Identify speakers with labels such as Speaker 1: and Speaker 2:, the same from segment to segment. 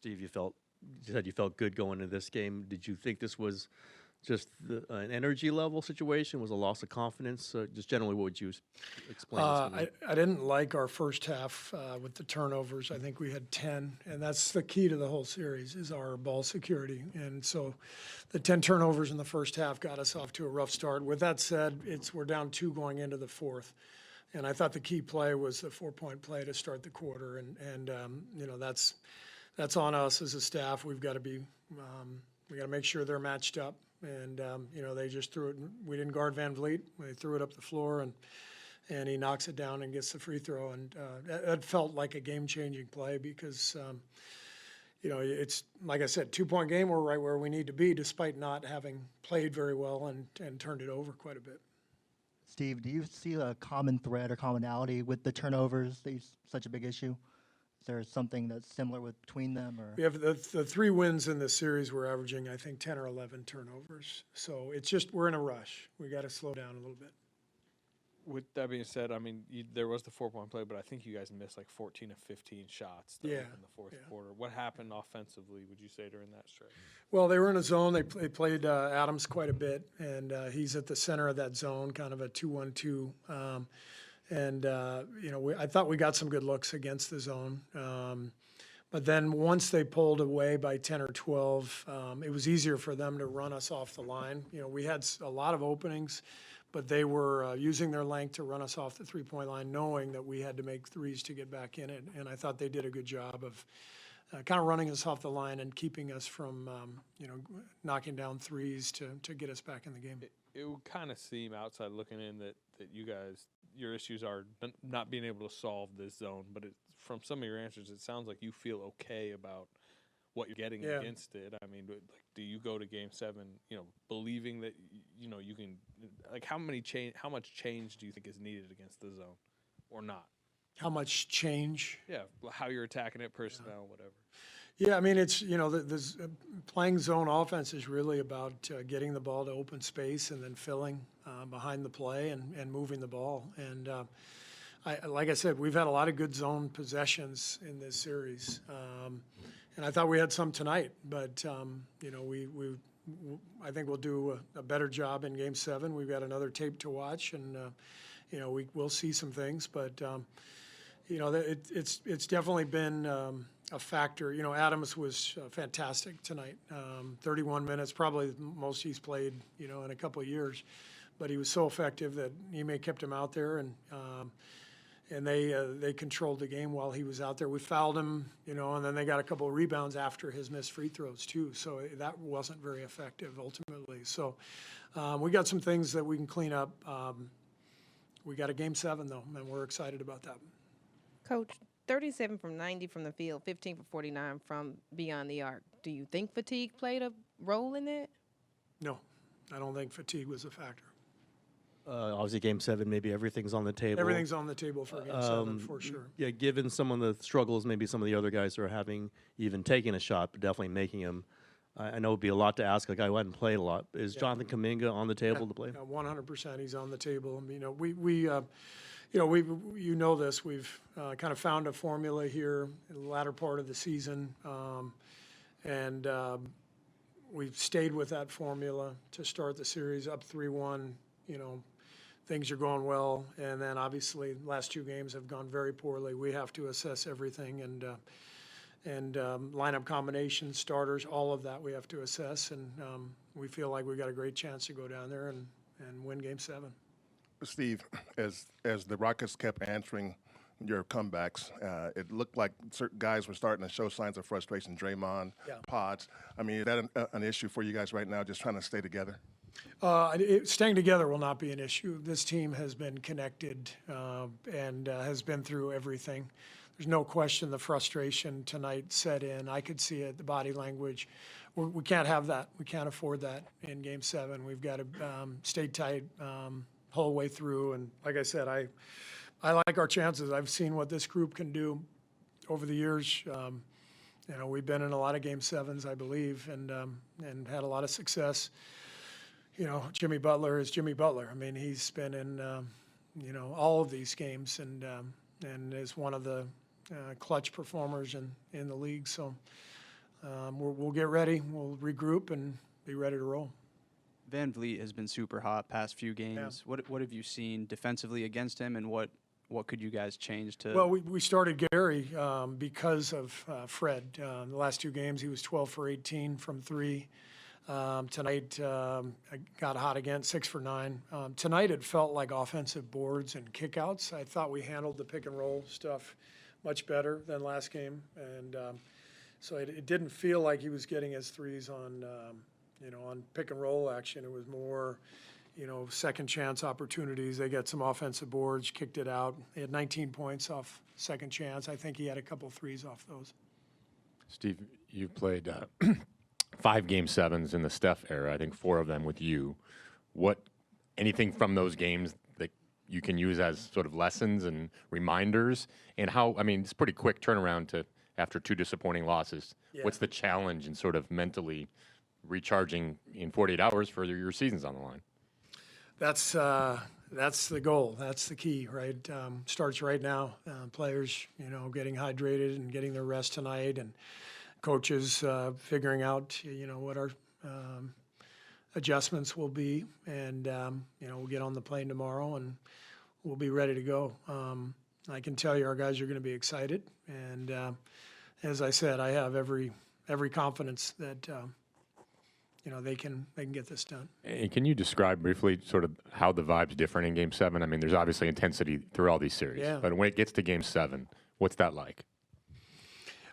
Speaker 1: Steve, you said you felt good going into this game. Did you think this was just an energy level situation? Was a loss of confidence? Just generally, what would you explain this to me?
Speaker 2: I didn't like our first half with the turnovers. I think we had 10, and that's the key to the whole series is our ball security. And so the 10 turnovers in the first half got us off to a rough start. With that said, we're down 2 going into the fourth. And I thought the key play was the 4-point play to start the quarter. And that's on us as a staff. We've got to be we got to make sure they're matched up. And, they just threw it. We didn't guard Van Vliet. They threw it up the floor, and he knocks it down and gets the free throw. And it felt like a game-changing play because, it's, like I said, 2-point game. We're right where we need to be despite not having played very well and turned it over quite a bit.
Speaker 3: Steve, do you see a common thread or commonality with the turnovers? Such a big issue? Is there something that's similar between them? Or?
Speaker 2: We have the 3 wins in this series. We're averaging, I think, 10 or 11 turnovers. So it's just we're in a rush. We got to slow down a little bit.
Speaker 4: With that being said, I mean, there was the 4-point play, but I think you guys missed like 14 of 15 shots in the fourth quarter. What happened offensively, would you say, during that stretch?
Speaker 2: Well, they were in a zone. They played Adams quite a bit, and he's at the center of that zone, kind of a 2-1-2. I thought we got some good looks against the zone. But then once they pulled away by 10 or 12, it was easier for them to run us off the line. We had a lot of openings, but they were using their length to run us off the 3-point line, knowing that we had to make threes to get back in it. And I thought they did a good job of kind of running us off the line and keeping us from, knocking down threes to get us back in the game.
Speaker 4: It would kind of seem outside looking in that you guys, your issues are not being able to solve this zone, but from some of your answers, it sounds like you feel okay about what you're getting against it. I mean, do you go to Game 7, believing that you can? Like, how much change do you think is needed against the zone, or not?
Speaker 2: How much change?
Speaker 4: Yeah, how you're attacking it, personnel, whatever.
Speaker 2: Yeah, I mean, it's, playing zone offense is really about getting the ball to open space and then filling behind the play and moving the ball. And like I said, we've had a lot of good zone possessions in this series. And I thought we had some tonight, but, I think we'll do a better job in Game 7. We've got another tape to watch, and, we'll see some things. But, it's definitely been a factor. Adams was fantastic tonight. 31 minutes, probably the most he's played, in a couple of years. But he was so effective that Ime kept him out there, and they controlled the game while he was out there. We fouled him, and then they got a couple of rebounds after his missed free throws too. So that wasn't very effective ultimately. So we got some things that we can clean up. We got a Game 7 though, and we're excited about that.
Speaker 5: Coach, 37 from 90 from the field, 15 for 49 from beyond the arc. Do you think fatigue played a role in that?
Speaker 2: No, I don't think fatigue was a factor.
Speaker 1: Obviously, Game 7, maybe everything's on the table.
Speaker 2: Everything's on the table for Game 7, for sure.
Speaker 1: Yeah, given some of the struggles maybe some of the other guys are having, even taking a shot, but definitely making them, I know it would be a lot to ask a guy who hadn't played a lot. Is Jonathan Kuminga on the table to play?
Speaker 2: 100% he's on the table. This. We've kind of found a formula here in the latter part of the season, and we've stayed with that formula to start the series up 3-1. Things are going well, and then obviously the last 2 games have gone very poorly. We have to assess everything and lineup combinations, starters, all of that we have to assess, and we feel like we've got a great chance to go down there and win Game 7.
Speaker 6: Steve, as the Rockets kept answering your comebacks, it looked like certain guys were starting to show signs of frustration. Draymond, Pods. I mean, is that an issue for you guys right now, just trying to stay together?
Speaker 2: Staying together will not be an issue. This team has been connected and has been through everything. There's no question the frustration tonight set in. I could see it, the body language. We can't have that. We can't afford that in Game 7. We've got to stay tight whole way through. And like I said, I like our chances. I've seen what this group can do over the years. We've been in a lot of Game 7s, I believe, and had a lot of success. Jimmy Butler is Jimmy Butler. I mean, he's been in, all of these games and is one of the clutch performers in the league. So we'll get ready. We'll regroup and be ready to roll.
Speaker 7: Van Vliet has been super hot past few games. What have you seen defensively against him, and what could you guys change to?
Speaker 2: Well, we started Gary because of Fred. The last 2 games, he was 12 for 18 from 3. Tonight, I got hot again, 6 for 9. Tonight, it felt like offensive boards and kickouts. I thought we handled the pick and roll stuff much better than last game, and so it didn't feel like he was getting his threes on, on pick and roll action. It was more, second chance opportunities. They got some offensive boards, kicked it out. They had 19 points off second chance. I think he had a couple threes off those.
Speaker 8: Steve, you've played 5 Game 7s in the Steph era. I think 4 of them with you. Anything from those games that you can use as sort of lessons and reminders? And how? I mean, it's a pretty quick turnaround to after 2 disappointing losses.
Speaker 2: Yeah.
Speaker 8: What's the challenge in sort of mentally recharging in 48 hours for your season's on the line?
Speaker 2: That's the goal. That's the key, right? Starts right now. Players, getting hydrated and getting their rest tonight, and coaches figuring out, what our adjustments will be, and we'll get on the plane tomorrow and we'll be ready to go. I can tell you, our guys are going to be excited, and as I said, I have every confidence that they can get this done.
Speaker 8: And can you describe briefly sort of how the vibe's different in Game 7? I mean, there's obviously intensity through all these series, but when it gets to Game 7, what's that like?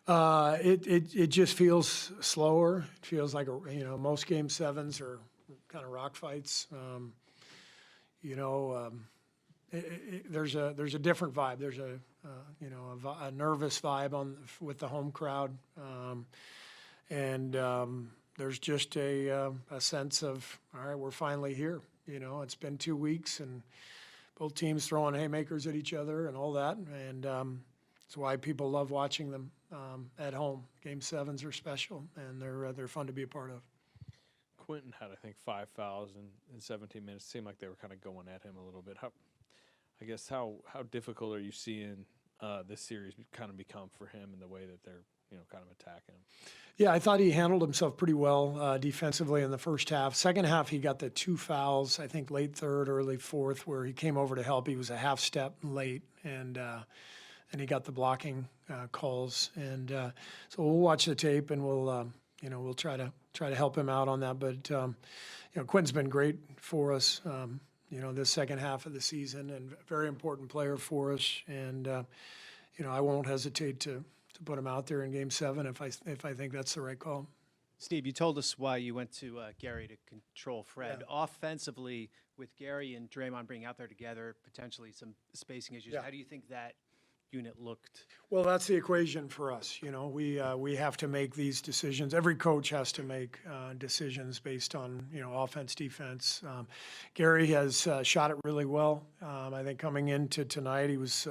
Speaker 2: It just feels slower. It feels like most Game 7s are kind of rock fights. There's a different vibe. There's a nervous vibe with the home crowd, and there's just a sense of, all right, we're finally here. It's been 2 weeks, and both teams throwing haymakers at each other and all that, and that's why people love watching them at home. Game 7s are special, and they're fun to be a part of.
Speaker 4: Quentin had, I think, 5 fouls in 17 minutes. It seemed like they were kind of going at him a little bit. How difficult are you seeing this series kind of become for him in the way that they're kind of attacking him?
Speaker 2: Yeah, I thought he handled himself pretty well defensively in the first half. Second half, he got the 2 fouls, I think late third, early fourth, where he came over to help. He was a half step late, and he got the blocking calls. And so we'll watch the tape, and we'll try to help him out on that. But Quentin's been great for us. This second half of the season, and a very important player for us. And I won't hesitate to put him out there in Game 7 if I think that's the right call.
Speaker 9: Steve, you told us why you went to Gary to control Fred.
Speaker 2: Yeah.
Speaker 9: Offensively, with Gary and Draymond being out there together, potentially some spacing issues,
Speaker 2: Yeah.
Speaker 9: how do you think that unit looked?
Speaker 2: Well, that's the equation for us. We have to make these decisions. Every coach has to make decisions based on offense, defense. Gary has shot it really well. I think coming into tonight, he was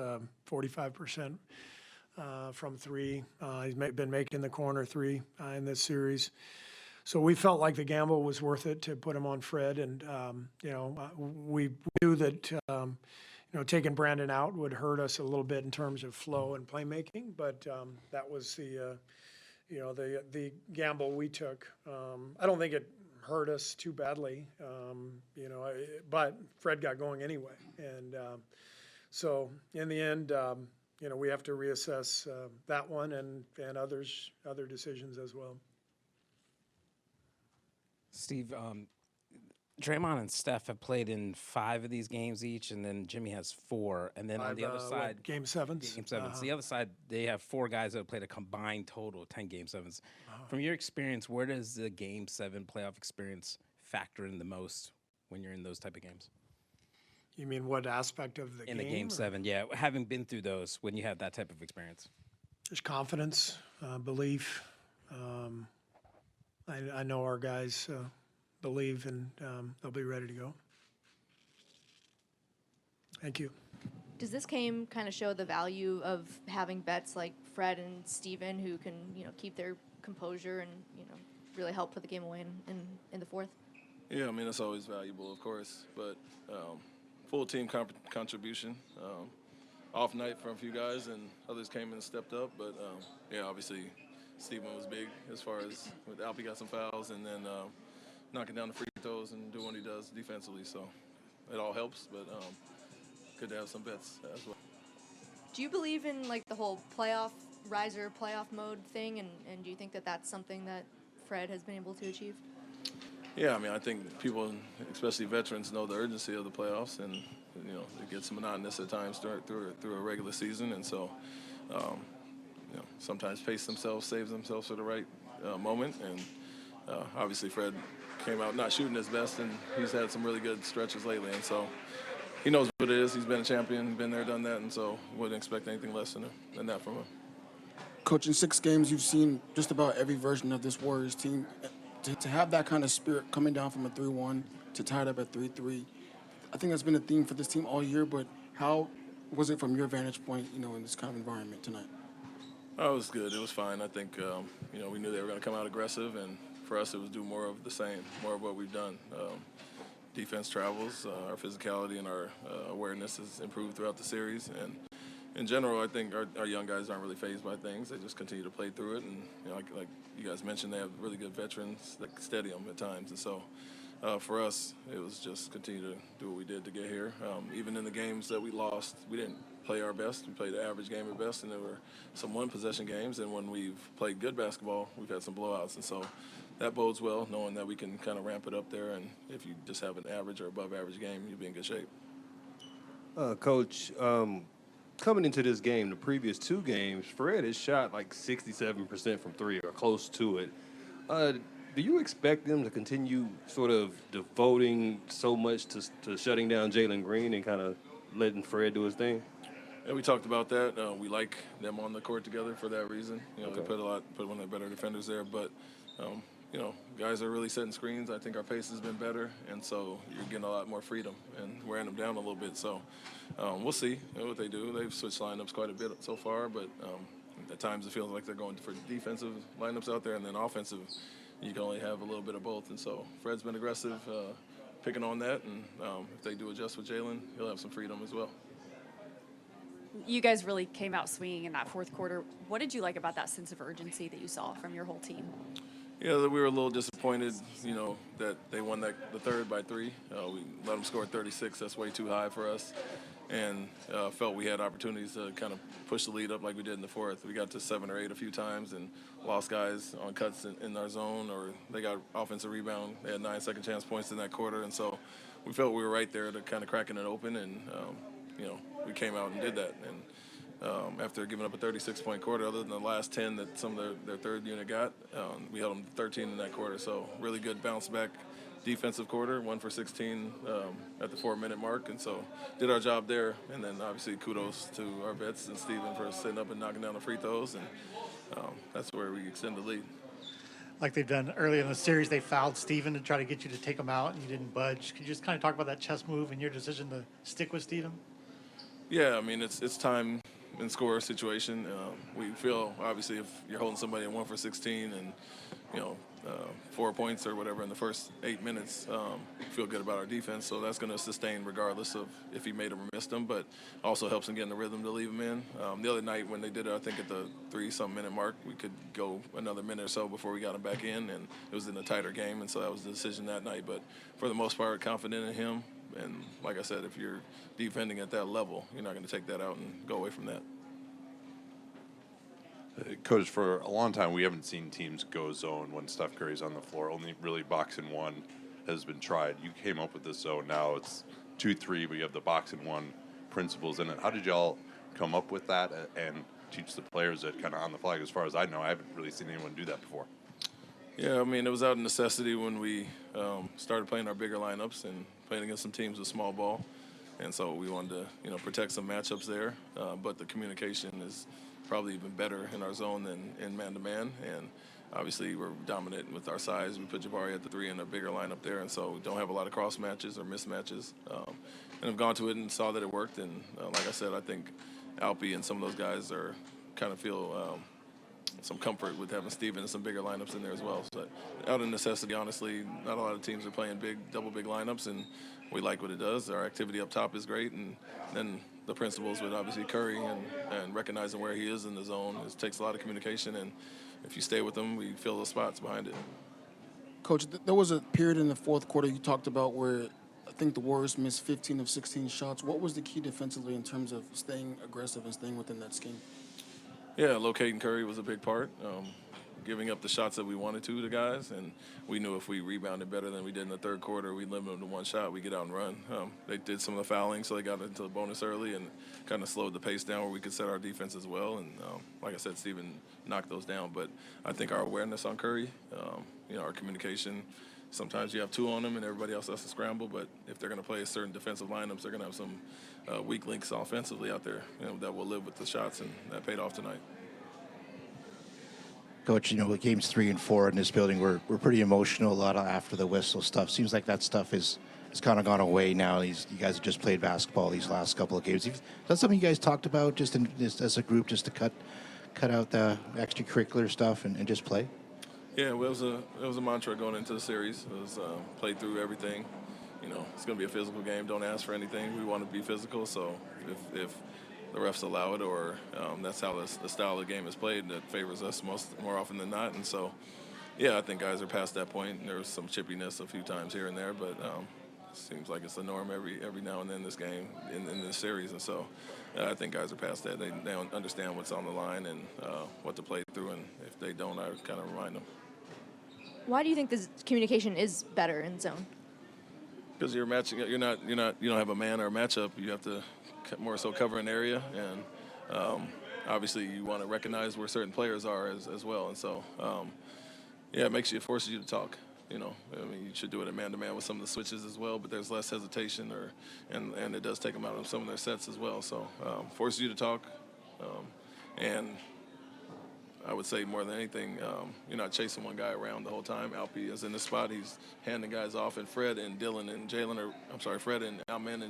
Speaker 2: 45% from 3. He's been making the corner 3 in this series. So we felt like the gamble was worth it to put him on Fred, and we knew that. Taking Brandon out would hurt us a little bit in terms of flow and playmaking, but that was the gamble we took. I don't think it hurt us too badly, but Fred got going anyway, and so in the end, we have to reassess that one and other decisions as well.
Speaker 10: Steve, Draymond and Steph have played in 5 of these games each, and then Jimmy has 4. And then on the other side,
Speaker 2: Game 7s.
Speaker 10: Game 7s. The other side, they have 4 guys that have played a combined total of 10 Game 7s. From your experience, where does the Game 7 playoff experience factor in the most when you're in those type of games?
Speaker 2: You mean what aspect of the game?
Speaker 10: In the Game 7, yeah. Having been through those, when you have that type of experience.
Speaker 2: There's confidence, belief. I know our guys believe, and they'll be ready to go. Thank you.
Speaker 11: Does this game kind of show the value of having vets like Fred and Steven who can, keep their composure and, really help put the game away in the fourth?
Speaker 12: Yeah, I mean, that's always valuable, of course, but full team contribution. Off night from a few guys, and others came in and stepped up, but, obviously Steven was big as far as with Alpi got some fouls and then knocking down the free throws and doing what he does defensively. So it all helps, but good to have some vets as well.
Speaker 11: Do you believe in like the whole playoff mode thing, and do you think that that's something that Fred has been able to achieve?
Speaker 12: Yeah, I mean, I think people, especially veterans, know the urgency of the playoffs, and it gets monotonous at times through a regular season, and so sometimes pace themselves, saves themselves for the right moment, and obviously Fred came out not shooting his best, and he's had some really good stretches lately, and so he knows what it is. He's been a champion, been there, done that, and so wouldn't expect anything less than that from him.
Speaker 13: Coach, in 6 games, you've seen just about every version of this Warriors team. To have that kind of spirit coming down from a 3-1 to tie it up at 3-3, I think that's been a theme for this team all year, but how was it from your vantage point, in this kind of environment tonight?
Speaker 12: Oh, it was good. It was fine. I think, we knew they were going to come out aggressive, and for us it was do more of the same, more of what we've done. Defense travels, our physicality and our awareness has improved throughout the series, and in general, I think our young guys aren't really fazed by things. They just continue to play through it, and like you guys mentioned, they have really good veterans that steady them at times. And so, for us, it was just continue to do what we did to get here. Even in the games that we lost, we didn't play our best. We played the average game at best, and there were some one-possession games. And when we've played good basketball, we've had some blowouts. And so that bodes well, knowing that we can kind of ramp it up there. And if you just have an average or above-average game, you'll be in good shape.
Speaker 14: Coach, coming into this game, the previous 2 games, Fred has shot like 67% from 3 or close to it. Do you expect them to continue sort of devoting so much to shutting down Jalen Green and kind of letting Fred do his thing?
Speaker 12: Yeah, we talked about that. We like them on the court together for that reason. They put one of the better defenders there, but guys are really setting screens. I think our pace has been better, and so you're getting a lot more freedom and wearing them down a little bit. So we'll see what they do. They've switched lineups quite a bit so far, but at times it feels like they're going for defensive lineups out there, and then offensive, you can only have a little bit of both. And so Fred's been aggressive, picking on that, and if they do adjust with Jalen, he'll have some freedom as well.
Speaker 15: You guys really came out swinging in that fourth quarter. What did you like about that sense of urgency that you saw from your whole team?
Speaker 12: Yeah, we were a little disappointed, that they won the third by 3. We let them score 36. That's way too high for us. And felt we had opportunities to kind of push the lead up like we did in the fourth. We got to 7 or 8 a few times and lost guys on cuts in our zone, or they got offensive rebound. They had 9 second chance points in that quarter. And so we felt we were right there to kind of cracking it open. And, we came out and did that. And after giving up a 36-point quarter, other than the last 10 that some of their third unit got, we held them to 13 in that quarter. So really good bounce back defensive quarter, 1 for 16 at the 4-minute mark. And so did our job there. And then obviously kudos to our vets and Steven for sitting up and knocking down the free throws. And that's where we extend the lead.
Speaker 16: Like they've done earlier in the series, they fouled Steven to try to get you to take him out, and you didn't budge. Could you just kind of talk about that chess move and your decision to stick with Steven?
Speaker 12: Yeah, I mean, it's time and score situation. We feel, obviously, if you're holding somebody at 1 for 16 and, 4 points or whatever in the first 8 minutes, feel good about our defense. So that's going to sustain regardless of if he made them or missed them, but also helps him get in the rhythm to leave them in. The other night when they did it, I think at the 3-some minute mark, we could go another minute or so before we got him back in, and it was in a tighter game, and so that was the decision that night. But for the most part, confident in him. And like I said, if you're defending at that level, you're not going to take that out and go away from that.
Speaker 17: Coach, for a long time, we haven't seen teams go zone when Steph Curry's on the floor. Only really box and one has been tried. You came up with this zone. Now it's 2-3, but you have the box and one principles in it. How did y'all come up with that and teach the players it kind of on the fly? As far as I know, I haven't really seen anyone do that before.
Speaker 12: Yeah, I mean, it was out of necessity when we started playing our bigger lineups and playing against some teams with small ball. And so we wanted to, protect some matchups there. But the communication is probably even better in our zone than in man-to-man. And obviously we're dominant with our size. We put Jabari at the 3 in a bigger lineup there, and so we don't have a lot of cross matches or mismatches. And I've gone to it and saw that it worked. And like I said, I think Alpi and some of those guys are kind of feel some comfort with having Steven and some bigger lineups in there as well. So out of necessity, honestly, not a lot of teams are playing double big lineups, and we like what it does. Our activity up top is great, and then the principles with obviously Curry and recognizing where he is in the zone. It takes a lot of communication, and if you stay with him, we fill the spots behind it.
Speaker 13: Coach, there was a period in the fourth quarter you talked about where I think the Warriors missed 15 of 16 shots. What was the key defensively in terms of staying aggressive and staying within that scheme?
Speaker 12: Yeah, locating Curry was a big part. Giving up the shots that we wanted to the guys, and we knew if we rebounded better than we did in the third quarter, we limited them to one shot, we get out and run. They did some of the fouling, so they got into the bonus early and kind of slowed the pace down where we could set our defense as well. And like I said, Steven knocked those down. But I think our awareness on Curry, our communication, sometimes you have two on them and everybody else has to scramble. But if they're going to play a certain defensive lineups, they're going to have some weak links offensively out there, that will live with the shots, and that paid off tonight.
Speaker 18: Coach, with games 3 and 4 in this building, we're pretty emotional a lot after the whistle stuff. Seems like that stuff has kind of gone away now. You guys have just played basketball these last couple of games. Is that something you guys talked about just as a group, just to cut out the extracurricular stuff and just play?
Speaker 12: Yeah, well, it was a mantra going into the series. It was play through everything. It's going to be a physical game. Don't ask for anything. We want to be physical. So if the refs allow it, or that's how the style of the game is played, that favors us more often than not. And so, yeah, I think guys are past that point. There was some chippiness a few times here and there, but it seems like it's the norm every now and then in this game, in this series. And so I think guys are past that. They don't understand what's on the line and what to play through, and if they don't, I kind of remind them.
Speaker 11: Why do you think this communication is better in zone?
Speaker 12: Because you're matching. You don't have a man or a matchup. You have to more so cover an area, and obviously you want to recognize where certain players are as well. And so, it forces you to talk. You should do it at man-to-man with some of the switches as well, but there's less hesitation, and it does take them out of some of their sets as well. So, forces you to talk, and I would say more than anything, you're not chasing one guy around the whole time. Alpi is in the spot. He's handing guys off, and Fred and Amen and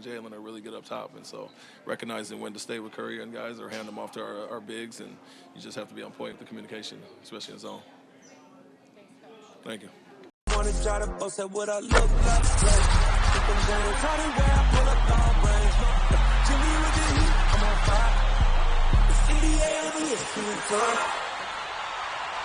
Speaker 12: Jalen are really good up top. And so recognizing when to stay with Curry and guys or hand them off to our bigs, and you just have to be on point with the communication, especially in zone. Thank you.
Speaker 19: Wanna try to boast at what I look like. Keep them down, try to wear, I pull up long range. Jimmy with the heat, I'm on fire. It's NBA over here,